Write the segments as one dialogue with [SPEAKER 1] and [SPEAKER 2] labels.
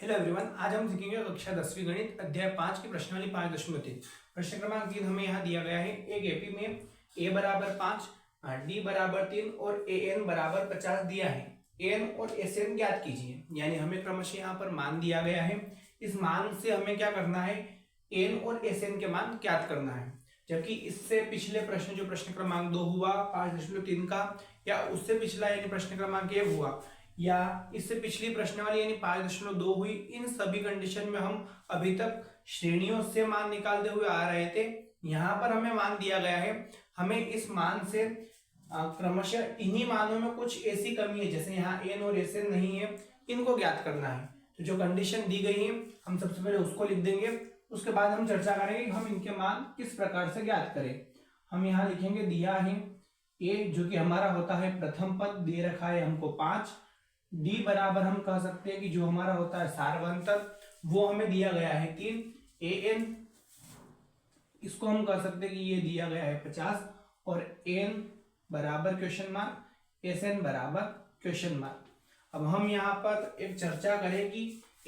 [SPEAKER 1] Hello everyone, आज हम सीखेंगे कक्षा 10वीं गणित अध्याय 5 की प्रश्नावली 5.3। प्रश्न क्रमांक 3 हमें यहाँ दिया गया है। एक एपी में a बराबर 5, d बराबर 3 और an बराबर 50 दिया है। an और sn ज्ञात कीजिए, यानी हमें क्रमशः यहाँ पर मान दिया गया है। इस मान से हमें क्या करना है, n और sn के मान ज्ञात करना है। जबकि इससे पिछले प्रश्न जो प्रश्न क्रमांक 2 हुआ 5.3 का, या उससे पिछला यानी प्रश्न क्रमांक 1 हुआ, या इससे पिछली प्रश्नावली यानी 5.2 हुई, इन सभी कंडीशन में हम अभी तक श्रेणियों से मान निकालते हुए आ रहे थे। यहाँ पर हमें मान दिया गया है, हमें इस मान से क्रमशः इन्हीं मानों में कुछ ऐसी कमी है, जैसे यहाँ n और sn नहीं है, इनको ज्ञात करना है। तो जो कंडीशन दी गई है हम सबसे पहले उसको लिख देंगे, उसके बाद हम चर्चा करेंगे कि हम इनके मान किस प्रकार से ज्ञात करें। हम यहाँ लिखेंगे, दिया है a जो कि हमारा होता है प्रथम पद, दे रखा है हमको 5। d बराबर हम कह सकते हैं कि जो हमारा होता है सार्वंतर, वो हमें दिया गया है 3। an इसको हम कह सकते हैं कि ये दिया गया है 50, और n बराबर क्वेश्चन मार्क, sn बराबर क्वेश्चन मार्क। अब हम यहाँ पर एक चर्चा करें कि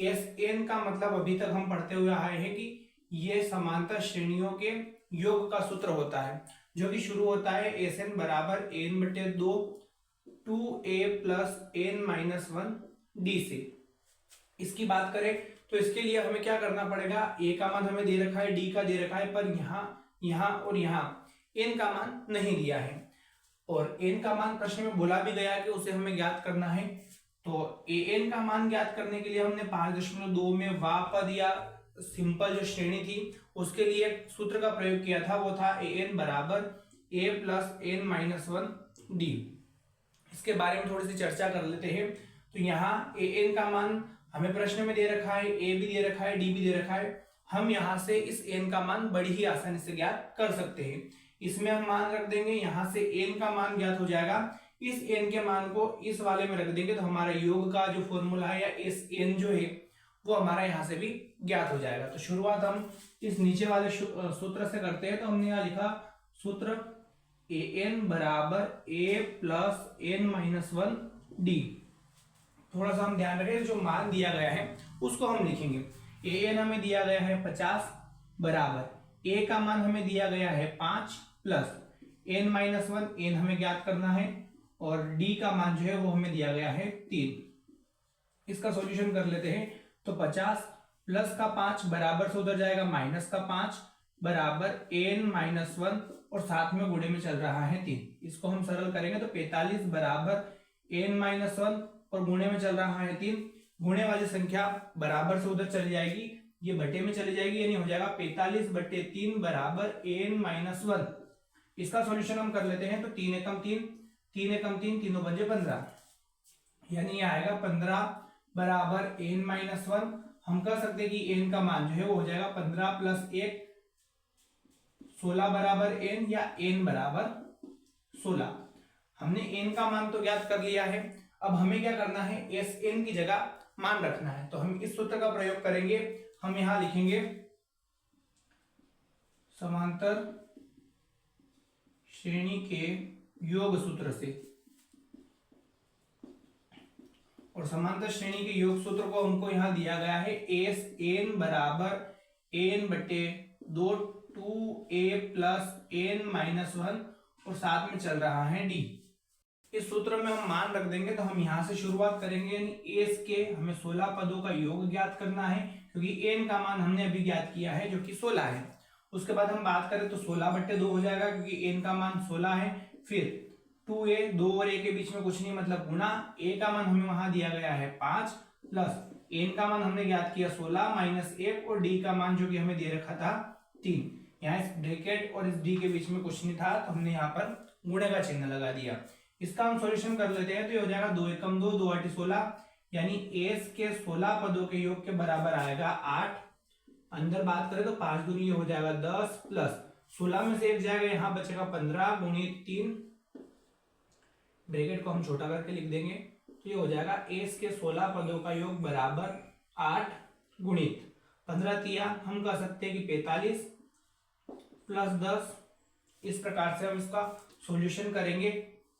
[SPEAKER 1] sn का मतलब अभी तक हम पढ़ते हुए आए हैं कि ये समांतर श्रेणियों के योग का सूत्र होता है, जो कि शुरू होता है sn बराबर n/2 2a plus n-1 d से। इसकी बात करें तो इसके लिए हमें क्या करना पड़ेगा, a का मान हमें दे रखा है, d का दे रखा है, पर यहाँ और यहाँ n का मान नहीं दिया है, और n का मान प्रश्न में बोला भी गया कि उसे हमें ज्ञात करना है। तो an का मान ज्ञात करने के लिए हमने 5.2 में वा पद या सिंपल जो श्रेणी थी उसके लिए सूत्र का प्रयोग किया था, वो था an बराबर a प्लस n-1 d। इसके बारे में थोड़ी सी चर्चा कर लेते हैं। तो यहाँ an का मान हमें प्रश्न में दे रखा है, a भी दे रखा है, d भी दे रखा है। हम यहाँ से इस n का मान बड़ी ही आसानी से ज्ञात कर सकते हैं। इसमें हम मान रख देंगे, यहाँ से n का मान ज्ञात हो जाएगा। इस n के मान को इस वाले में रख देंगे तो हमारा योग का जो फॉर्मूला है या इस n जो है वो हमारा यहाँ से भी ज्ञात हो जाएगा। तो शुरुआत हम इस नीचे वाले सूत्र से करते हैं। तो हमने यहाँ लिखा सूत्र an बराबर a प्लस n-1 d। थोड़ा सा हम ध्यान रखें, जो मान दिया गया है उसको हम लिखेंगे। an हमें दिया गया है 50 बराबर a का मान हमें दिया गया है 5 प्लस n-1 n हमें ज्ञात करना है, और d का मान जो है वो हमें दिया गया है 3। इसका सॉल्यूशन कर लेते हैं। तो 50 प्लस का 5 बराबर से उधर जाएगा माइनस का 5 बराबर n-1, और साथ में गुणे में चल रहा है 3। इसको हम सरल करेंगे तो 45 बराबर n-1 और गुणे में चल रहा है 3। गुणे वाली संख्या बराबर से उधर चली जाएगी, ये बटे में चली जाएगी, यानी हो जाएगा 45/3 बराबर n-1। इसका सॉल्यूशन हम कर लेते हैं। तो 3 एकम 3, 3 एकम 3, तीनों बजे 15, यानी ये आएगा 15 बराबर n-1। हम कह सकते हैं कि n का मान जो है वो हो जाएगा 15 प्लस 1 16 बराबर n, या n बराबर 16। हमने n का मान तो ज्ञात कर लिया है। अब हमें क्या करना है, sn की जगह मान रखना है। तो हम इस सूत्र का प्रयोग करेंगे। हम यहां लिखेंगे समांतर श्रेणी के योग सूत्र से, और समांतर श्रेणी के योग सूत्र को हमको यहां दिया गया है sn बराबर n/2 2a प्लस n-1, और साथ में चल रहा है d। इस सूत्र में हम मान रख देंगे। तो हम यहां से शुरुआत करेंगे, यानी s के हमें 16 पदों का योग ज्ञात करना है, क्योंकि n का मान हमने अभी ज्ञात किया है जो कि 16 है। उसके बाद हम बात करें तो 16/2 हो जाएगा, क्योंकि n का मान 16 है। फिर 2a, 2 और a के बीच में कुछ नहीं, मतलब गुना। a का मान हमें वहां दिया गया है 5 प्लस n का मान हमने ज्ञात किया 16 माइनस 1, और d का मान जो कि हमें दे रखा था 3। यहाँ इस ब्रैकेट और इस d के बीच में कुछ नहीं था, तो हमने यहाँ पर गुणे का चिन्ह लगा दिया। इसका हम सॉल्यूशन कर लेते हैं। तो ये हो जाएगा 2 एकम 2, 2 8 16, यानी s के 16 पदों के योग के बराबर आएगा 8। अंदर बात करें तो 5 दूनी ये हो जाएगा 10 प्लस 16 में से 1 जाएगा, यहाँ बचेगा 15 गुणित 3, ब्रैकेट को हम छोटा करके लिख देंगे। तो ये हो जाएगा s के 16 पदों का योग बराबर 8 गुणित 15 तिया हम कह सकते हैं कि 45 प्लस 10। इस प्रकार से हम इसका सॉल्यूशन करेंगे,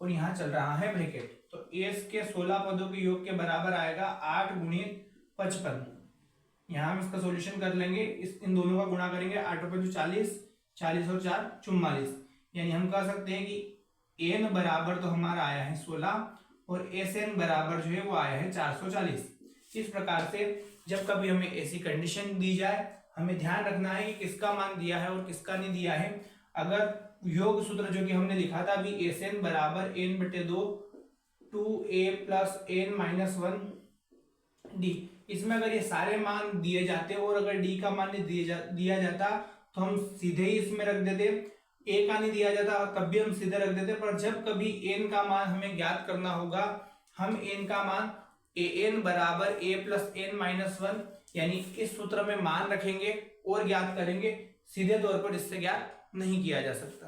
[SPEAKER 1] और यहाँ चल रहा है ब्रैकेट। तो s के 16 पदों के योग के बराबर आएगा 8 गुणित 55, यहाँ हम इसका सॉल्यूशन कर लेंगे, इन दोनों का गुणा करेंगे, 8 रुपये तो 40, 40 और 4 44, यानी हम कह सकते हैं कि एन बराबर तो हमारा आया है 16 और एस एन बराबर जो है वो आया है 440। इस प्रकार से जब कभी हमें ऐसी कंडीशन दी जाए, हमें ध्यान रखना है कि किसका मान दिया है और किसका नहीं दिया है। अगर योग सूत्र जो कि हमने लिखा था अभी, एस एन बराबर एन बटे 2 2a plus N minus 1 D, इसमें अगर ये सारे मान दिए जाते और अगर डी का मान नहीं दिया जाता तो हम सीधे ही इसमें रख देते, ए का नहीं दिया जाता तब भी हम सीधे रख देते। पर जब कभी एन का मान हमें ज्ञात करना होगा, हम एन का मान ए एन बराबर ए प्लस एन माइनस 1 यानी इस सूत्र में मान रखेंगे और ज्ञात करेंगे, सीधे तौर पर इससे ज्ञात नहीं किया जा सकता।